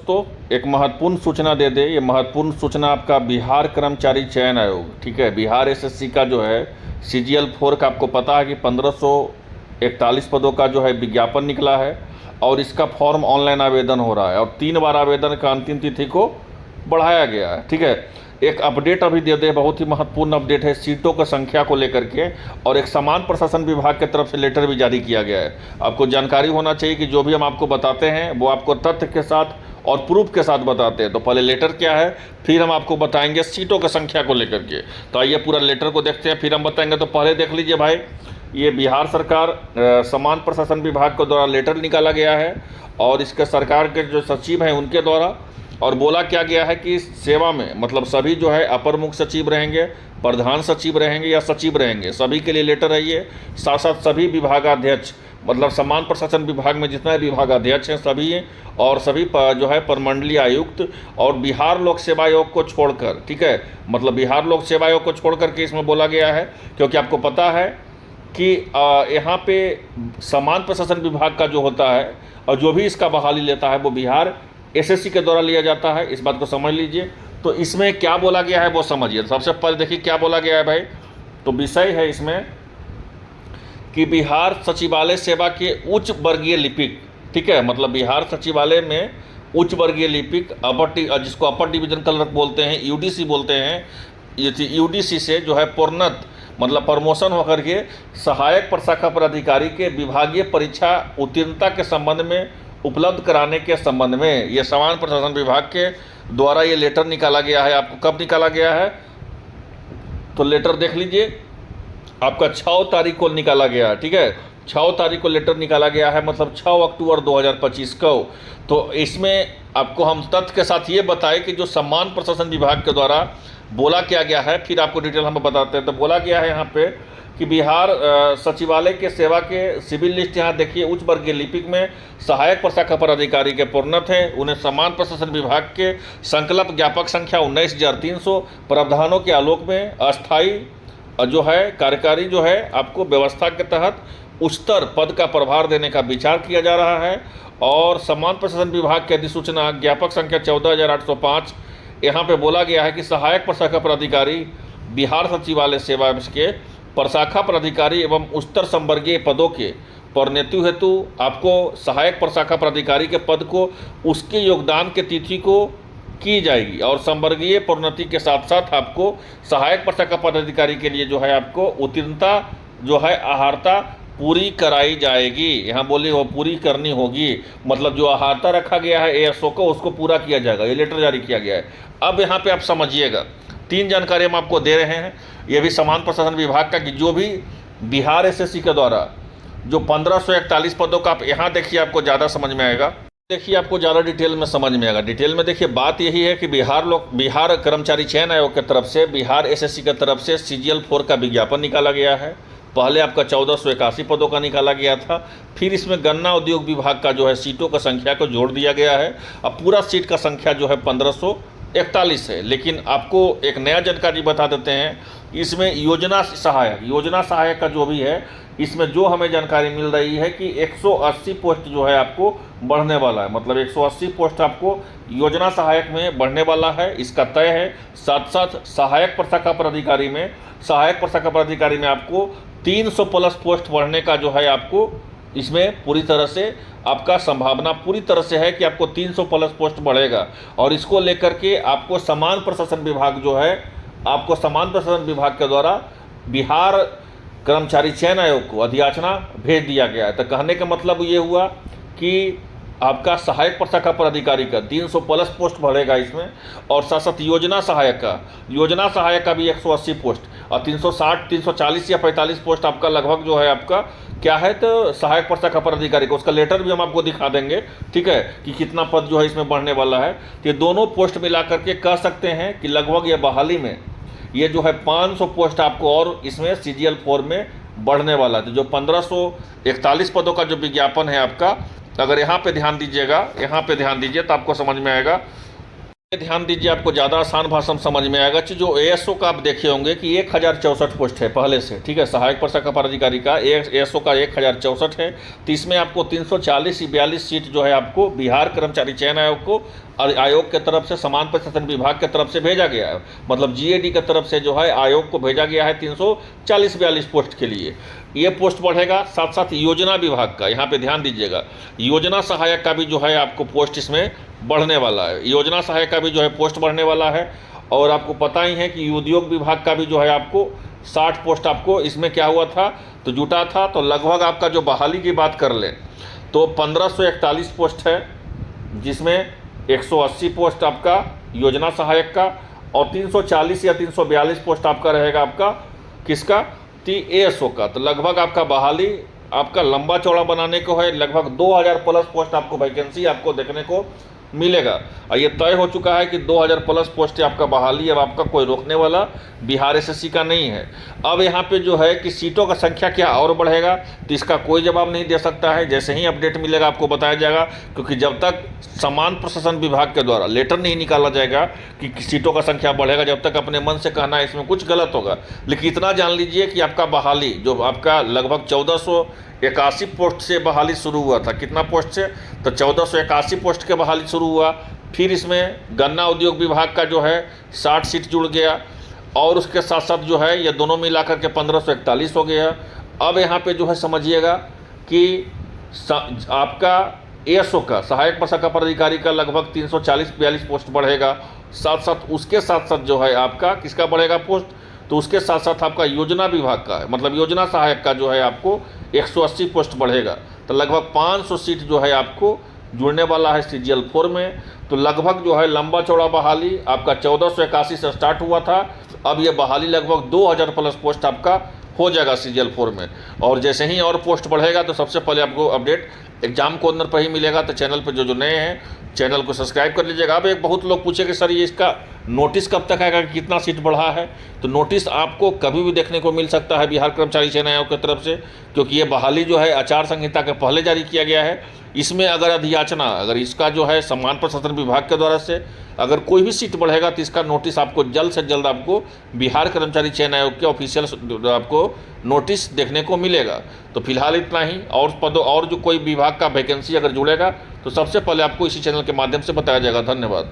तो एक महत्वपूर्ण सूचना दे दे। ये महत्वपूर्ण सूचना आपका बिहार कर्मचारी चयन आयोग, ठीक है, बिहार एसएससी का जो है सीजीएल 4 का आपको पता है कि 1541 पदों का जो है विज्ञापन निकला है और इसका फॉर्म ऑनलाइन आवेदन हो रहा है और 3 बार आवेदन का अंतिम तिथि को बढ़ाया गया है, ठीक है। एक अपडेट अभी दे दे, बहुत ही महत्वपूर्ण अपडेट है सीटों की संख्या को लेकर के, और एक समान प्रशासन विभाग की तरफ से लेटर भी जारी किया गया है। आपको जानकारी होना चाहिए कि जो भी हम आपको बताते हैं वो आपको तथ्य के साथ और प्रूफ के साथ बताते हैं। तो पहले लेटर क्या है, फिर हम आपको बताएंगे सीटों की संख्या को लेकर के। तो आइए पूरा लेटर को देखते हैं, फिर हम बताएंगे। तो पहले देख लीजिए भाई, ये बिहार सरकार समान प्रशासन विभाग के द्वारा लेटर निकाला गया है और इसके सरकार के जो सचिव हैं उनके द्वारा, और बोला क्या गया है कि सेवा में मतलब सभी जो है अपर मुख्य सचिव रहेंगे, प्रधान सचिव रहेंगे या सचिव रहेंगे, सभी के लिए लेटर है ये। साथ साथ सभी विभागाध्यक्ष मतलब समान प्रशासन विभाग में जितना विभागाध्यक्ष हैं सभी, और सभी जो है प्रमंडलीय आयुक्त और बिहार लोक सेवा आयोग को छोड़कर, ठीक है, मतलब बिहार लोक सेवा आयोग को छोड़कर के इसमें बोला गया है, क्योंकि आपको पता है कि यहाँ पे समान प्रशासन विभाग का जो होता है और जो भी इसका बहाली लेता है वो बिहार एसएससी के द्वारा लिया जाता है। इस बात को समझ लीजिए। तो इसमें क्या बोला गया है वो समझिए। सबसे पहले देखिए क्या बोला गया है भाई। तो विषय है इसमें कि बिहार सचिवालय सेवा के उच्च वर्गीय लिपिक, ठीक है, मतलब बिहार सचिवालय में उच्च वर्गीय लिपिक जिसको अपर डिवीजन क्लर्क बोलते हैं, यूडीसी बोलते हैं, यूडीसी से जो है प्रोन्नत मतलब प्रमोशन होकर के सहायक प्रशाखा पदाधिकारी के विभागीय परीक्षा उत्तीर्णता के संबंध में उपलब्ध कराने के संबंध में ये समान प्रशासन विभाग के द्वारा ये लेटर निकाला गया है। आपको कब निकाला गया है तो लेटर देख लीजिए, आपका 6 तारीख को निकाला गया है, ठीक है, 6 तारीख को लेटर निकाला गया है, मतलब 6 अक्टूबर 2025 को। तो इसमें आपको हम तथ्य के साथ ये बताएं कि जो समान प्रशासन विभाग के द्वारा बोला क्या गया है, फिर आपको डिटेल हम बताते हैं। तो बोला गया है यहाँ पे कि बिहार सचिवालय के सेवा के सिविल लिस्ट यहाँ देखिए, उच्च वर्गीय लिपिक में सहायक प्रशाखा पदाधिकारी के प्रोन्नत हैं, उन्हें समान प्रशासन विभाग के संकल्प ज्ञापक संख्या 19,300 प्रावधानों के आलोक में अस्थायी जो है कार्यकारी जो है आपको व्यवस्था के तहत उच्चतर पद का प्रभार देने का विचार किया जा रहा है। और समान प्रशासन विभाग की अधिसूचना ज्ञापक संख्या 14,805 यहाँ पे बोला गया है कि सहायक प्रशाखा पदाधिकारी बिहार सचिवालय सेवा के प्रशाखा पदाधिकारी एवं उच्चतर संवर्गीय पदों के प्रोन्नति हेतु आपको सहायक प्रशाखा पदाधिकारी के पद को उसके योगदान के तिथि को की जाएगी, और संवर्गीय प्रोन्नति के साथ साथ आपको सहायक प्रशाखा पदाधिकारी के लिए जो है आपको उत्तीर्णता जो है अहार्ता पूरी कराई जाएगी। यहाँ बोले वो पूरी करनी होगी, मतलब जो अहार्ता रखा गया है एएसओ को उसको पूरा किया जाएगा। ये लेटर जारी किया गया है। अब यहाँ पे आप समझिएगा, 3 जानकारी हम आपको दे रहे हैं, ये भी समान प्रशासन विभाग का, कि जो भी बिहार एसएससी के द्वारा जो 1541 पदों का, आप यहाँ देखिए आपको ज़्यादा समझ में आएगा, देखिए आपको ज़्यादा डिटेल में समझ में आएगा। डिटेल में देखिए बात यही है कि बिहार कर्मचारी चयन आयोग की तरफ से बिहार एसएससी की तरफ से सीजीएल 4 का विज्ञापन निकाला गया है। पहले आपका 1481 पदों का निकाला गया था, फिर इसमें गन्ना उद्योग विभाग का जो है सीटों का संख्या को जोड़ दिया गया है। अब पूरा सीट का संख्या जो है 1541 है। लेकिन आपको एक नया जानकारी बता देते हैं, इसमें योजना सहायक का जो भी है, इसमें जो हमें जानकारी मिल रही है कि 180 पोस्ट जो है आपको बढ़ने वाला है, मतलब 180 पोस्ट आपको योजना सहायक में बढ़ने वाला है, इसका तय है। साथ साथ सहायक प्रशाखा पदाधिकारी में आपको 300 प्लस पोस्ट बढ़ने का जो है आपको इसमें पूरी तरह से आपका संभावना पूरी तरह से है कि आपको 300 प्लस पोस्ट बढ़ेगा। और इसको लेकर के आपको समान प्रशासन विभाग जो है, आपको समान प्रशासन विभाग के द्वारा बिहार कर्मचारी चयन आयोग को अधियाचना भेज दिया गया है। तो कहने का मतलब ये हुआ कि आपका सहायक प्रशाखा पदाधिकारी का 300 प्लस पोस्ट बढ़ेगा इसमें, और साथ साथ योजना सहायक का भी 180 पोस्ट, और 360, 340 या 45 पोस्ट आपका लगभग जो है आपका क्या है, तो सहायक प्रशाखा पदाधिकारी को उसका लेटर भी हम आपको दिखा देंगे, ठीक है, कि कितना पद जो है इसमें बढ़ने वाला है। तो ये दोनों पोस्ट मिला करके कह सकते हैं कि लगभग ये बहाली में ये जो है 500 पोस्ट आपको और इसमें सीजीएल 4 में बढ़ने वाला है। तो जो 1541 पदों का जो विज्ञापन है आपका, अगर यहाँ पे ध्यान दीजिए तो आपको समझ में आएगा। ध्यान दीजिए, आपको ज़्यादा आसान भाषा में समझ में आएगा कि जो एएसओ का आप देखे होंगे कि 1064 पोस्ट है पहले से, ठीक है, सहायक प्रशाखा पदाधिकारी का एएसओ का 1064 है। तो इसमें आपको 340 से 42 सीट जो है आपको बिहार कर्मचारी चयन आयोग को आयोग के तरफ से समान प्रशासन विभाग के तरफ से भेजा गया है, मतलब जीएडी की तरफ से जो है आयोग को भेजा गया है 340-42 पोस्ट के लिए। ये पोस्ट बढ़ेगा। साथ साथ योजना विभाग का, यहाँ पे ध्यान दीजिएगा, योजना सहायक का भी जो है आपको पोस्ट इसमें बढ़ने वाला है। योजना सहायक का भी जो है पोस्ट बढ़ने वाला है। और आपको पता ही है कि उद्योग विभाग का भी जो है आपको 60 पोस्ट आपको इसमें क्या हुआ था, तो जुटा था। तो लगभग आपका जो बहाली की बात कर लें तो 1541 पोस्ट है, जिसमें 180 पोस्ट आपका योजना सहायक का और 340 या 342 पोस्ट आपका रहेगा आपका किसका, एएसओ का। तो लगभग आपका बहाली आपका लंबा चौड़ा बनाने को है, लगभग 2000 प्लस पोस्ट आपको वैकेंसी आपको देखने को मिलेगा। और ये तय हो चुका है कि 2000 प्लस पोस्ट आपका बहाली अब आपका कोई रोकने वाला बिहार एसएससी का नहीं है। अब यहाँ पे जो है कि सीटों का संख्या क्या और बढ़ेगा, तो इसका कोई जवाब नहीं दे सकता है। जैसे ही अपडेट मिलेगा आपको बताया जाएगा, क्योंकि जब तक समान प्रशासन विभाग के द्वारा लेटर नहीं निकाला जाएगा कि सीटों का संख्या बढ़ेगा, जब तक अपने मन से कहना है इसमें कुछ गलत होगा। लेकिन इतना जान लीजिए कि आपका बहाली जो आपका लगभग 1481 पोस्ट से बहाली शुरू हुआ था। कितना पोस्ट से, तो 1481 पोस्ट के बहाली शुरू हुआ। फिर इसमें गन्ना उद्योग विभाग का जो है 60 सीट जुड़ गया, और उसके साथ साथ जो है ये दोनों मिलाकर के 1541 हो गया। अब यहाँ पे जो है समझिएगा कि आपका एएसओ का सहायक प्रशाखा पदाधिकारी का लगभग 340-42 पोस्ट बढ़ेगा। साथ साथ उसके साथ साथ जो है आपका किसका बढ़ेगा पोस्ट, तो उसके साथ साथ आपका योजना विभाग का है, मतलब योजना सहायक का जो है आपको 180 पोस्ट बढ़ेगा। तो लगभग 500 सीट जो है आपको जुड़ने वाला है सीजीएल 4 में। तो लगभग जो है लंबा चौड़ा बहाली आपका 1481 से स्टार्ट हुआ था, अब ये बहाली लगभग 2000 प्लस पोस्ट आपका हो जाएगा सीजीएल 4 में। और जैसे ही और पोस्ट बढ़ेगा तो सबसे पहले आपको अपडेट एग्जाम कॉर्नर पर ही मिलेगा। तो चैनल पर जो नए हैं चैनल को सब्सक्राइब कर लीजिएगा। अब एक बहुत लोग पूछे कि सर ये इसका नोटिस कब तक आएगा, कितना सीट बढ़ा है, तो नोटिस आपको कभी भी देखने को मिल सकता है बिहार कर्मचारी चयन आयोग की तरफ से, क्योंकि ये बहाली जो है आचार संहिता के पहले जारी किया गया है। इसमें अगर अधियाचना, अगर इसका जो है समान प्रशासन विभाग के द्वारा से अगर कोई भी सीट बढ़ेगा तो इसका नोटिस आपको जल्द से जल्द आपको बिहार कर्मचारी चयन आयोग के ऑफिशियल आपको नोटिस देखने को मिलेगा। तो फिलहाल इतना ही। और पदों और जो कोई विभाग का वैकेंसी अगर जुड़ेगा तो सबसे पहले आपको इसी चैनल के माध्यम से बताया जाएगा। धन्यवाद।